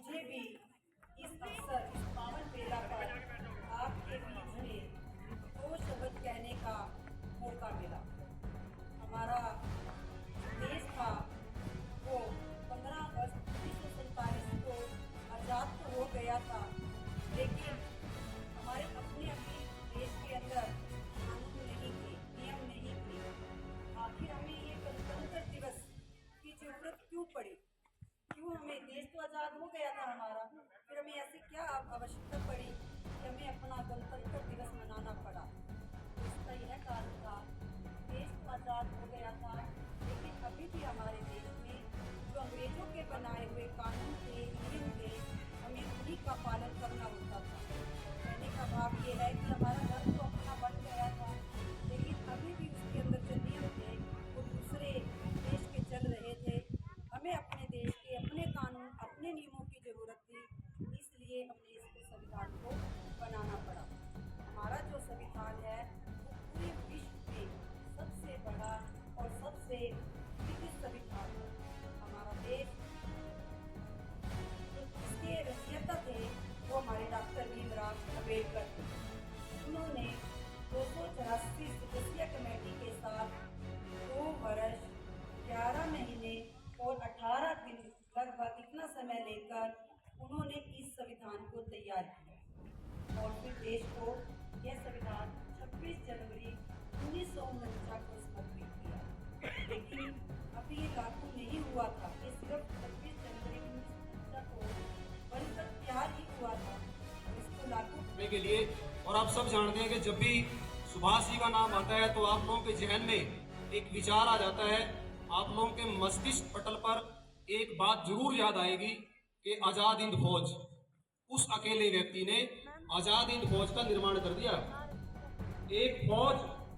मुझे भी इस अवसर, इस पावन बेला पर आपके बीच में दो शब्द कहने का मौका मिला। हमारा देश था वो 15 अगस्त 1947 को आज़ाद तो हो गया था, लेकिन हमारे अपने देश के अंदर कानून नहीं थे, नियम नहीं थे। आखिर हमें ये गणतंत्र दिवस की जरूरत क्यों पड़ी? क्यों? हमें देश तो आज़ाद हो गया था हमारा, फिर हमें ऐसी क्या आवश्यकता पड़ी कि हमें अपना गणतंत्र दिवस मनाना पड़ा? तो इसका यह कारण था, देश तो आज़ाद हो गया था, लेकिन अभी भी हमारे देश में जो अंग्रेजों के बनाए हुए कानून थे, नियम थे, हमें उन्हीं का पालन करना होता था। कहने का भाव ये है कि हमारा धर्म तो अपना बन गया था, लेकिन अभी भी उसके अंदर जो नियम थे वो दूसरे देश के चल रहे थे। हमें अपने देश के अपने कानून, अपने नियमों की जरूरत थी, इसलिए हमें इस संविधान को बनाना पड़ा। हमारा जो संविधान है वो पूरे विश्व में सबसे बड़ा और सबसे विकसित संविधान है। हमारा देश इसके रचयिता थे वो हमारे डॉक्टर भीमराव अम्बेडकर थे। उन्होंने 284 सदस्यीय कमेटी के साथ 2 वर्ष 11 महीने और 18 दिन लगभग इतना समय लेकर उन्होंने इस संविधान को तैयार किया और फिर देश को यह संविधान 26 जनवरी 1949 को समर्पित किया। लेकिन अभी ये लागू नहीं हुआ था, ये सिर्फ 26 जनवरी 1949 को बनकर तैयार ही हुआ था। इसको लागू करने के लिए, और आप सब जानते हैं कि जब भी सुभाष जी का नाम आता है तो आप लोगों के जहन में एक विचार आ जाता है, आप लोगों के मस्तिष्क पटल पर एक बात जरूर याद आएगी कि आजाद हिंद फौज। उस अकेले व्यक्ति ने आजाद हिंद फौज का निर्माण कर दिया। एक फौज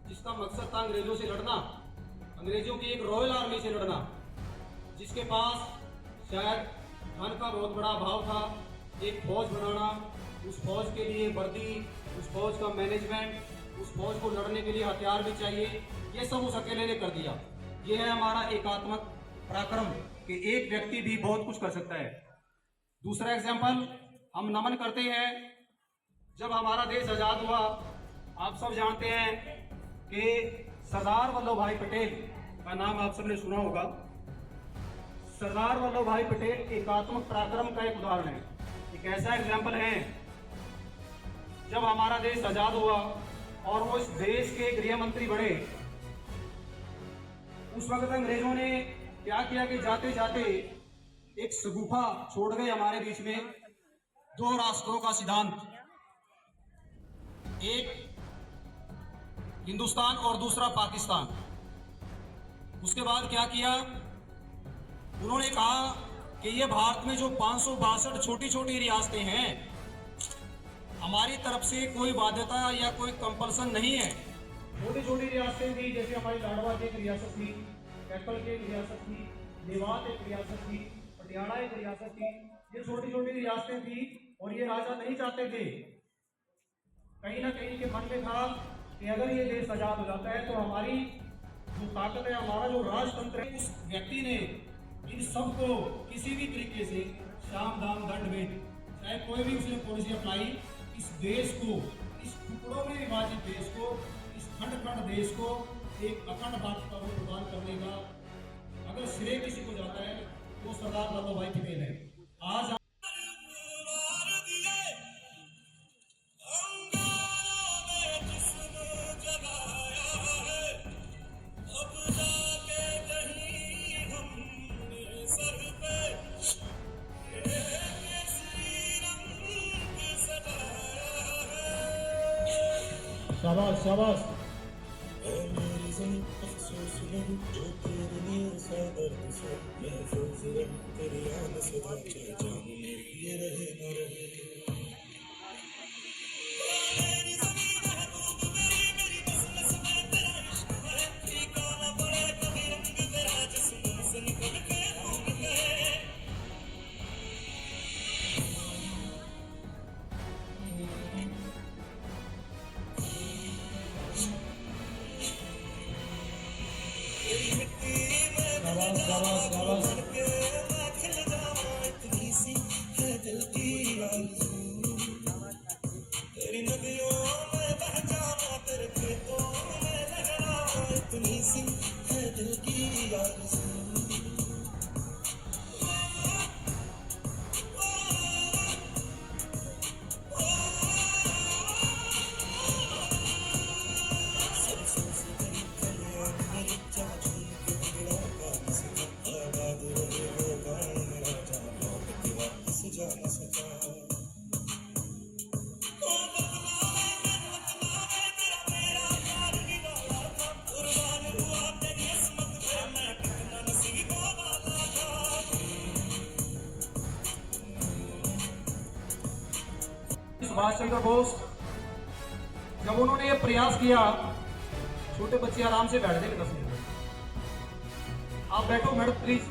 जिसका मकसद था अंग्रेजों से लड़ना, अंग्रेजों की एक रॉयल आर्मी से लड़ना, जिसके पास शायद धन का बहुत बड़ा अभाव था। एक फौज बनाना, उस फौज के लिए वर्दी, उस फौज का मैनेजमेंट, उस फौज को लड़ने के लिए हथियार भी चाहिए, ये सब उस अकेले ने कर दिया। ये है हमारा एकात्मक पराक्रम कि एक व्यक्ति भी बहुत कुछ कर सकता है। दूसरा एग्जाम्पल हम नमन करते हैं, जब हमारा देश आजाद हुआ, आप सब जानते हैं कि सरदार वल्लभ भाई पटेल का नाम आप सबने सुना होगा। सरदार वल्लभ भाई पटेल एकात्मक पराक्रम का एक उदाहरण है, एक ऐसा एग्जाम्पल है। जब हमारा देश आजाद हुआ और वो इस देश के गृह मंत्री बने, उस वक्त अंग्रेजों ने क्या किया कि जाते जाते एक शगुफा छोड़ गए हमारे बीच में, 2 राष्ट्रों का सिद्धांत, एक हिंदुस्तान और दूसरा पाकिस्तान। उसके बाद क्या किया, उन्होंने कहा कि ये भारत में जो 562 छोटी छोटी रियासतें हैं, हमारी तरफ से कोई बाध्यता या कोई कंपल्सन नहीं है। छोटी छोटी रियासतें थी, जैसे हमारी लाडवा की एक रियासत थी, कैथल की एक रियासत थी, मेवात एक रियासत थी, पटियाला एक रियासत थी। ये छोटी छोटी रियासतें थी और ये राजा नहीं चाहते थे, कहीं ना कहीं के मन में था कि अगर ये देश आजाद हो जाता है तो हमारी जो ताकत है, हमारा जो राजतंत्र है, उस व्यक्ति ने इन सबको किसी भी तरीके से साम दाम दंड भेद, चाहे कोई भी उसने पॉलिसी अपनाई, इस देश को, इस टुकड़ों में विभाजित देश को, इस खंड खंड देश को एक अखंड भारत का रूप प्रदान करने का अगर श्रेय किसी को जाता है तो सरदार वल्लभ भाई पटेल है। आज शाबाश शाबाश। मेरी ज़मीं अफ़सोस नहीं जो तेरे लिए सादर से महफूज रहे तेरी याद सदा चाहे जान मेरी ये रहे न रहे। मेरी ज़मीं महबूब मेरी बस में तेरा इश्क है, फीका न पड़े कभी रंग तेरा जिस्म से निकल के खून में। शाबाश शाबाश शाबाश। मैं खिल जाऊं इतनी सी न सका ओ बदलावे बदलावे तेरा मेरा प्यार निराला था कुर्बान हुआ तेरी किस्मत पे मैं कितना नसीबों वाला था सुभाष चंद्र बोस जब उन्होंने ये प्रयास किया, छोटे बच्चे आराम से बैठ जाएंगे 10 मिनट। आप बैठो मैडम प्लीज।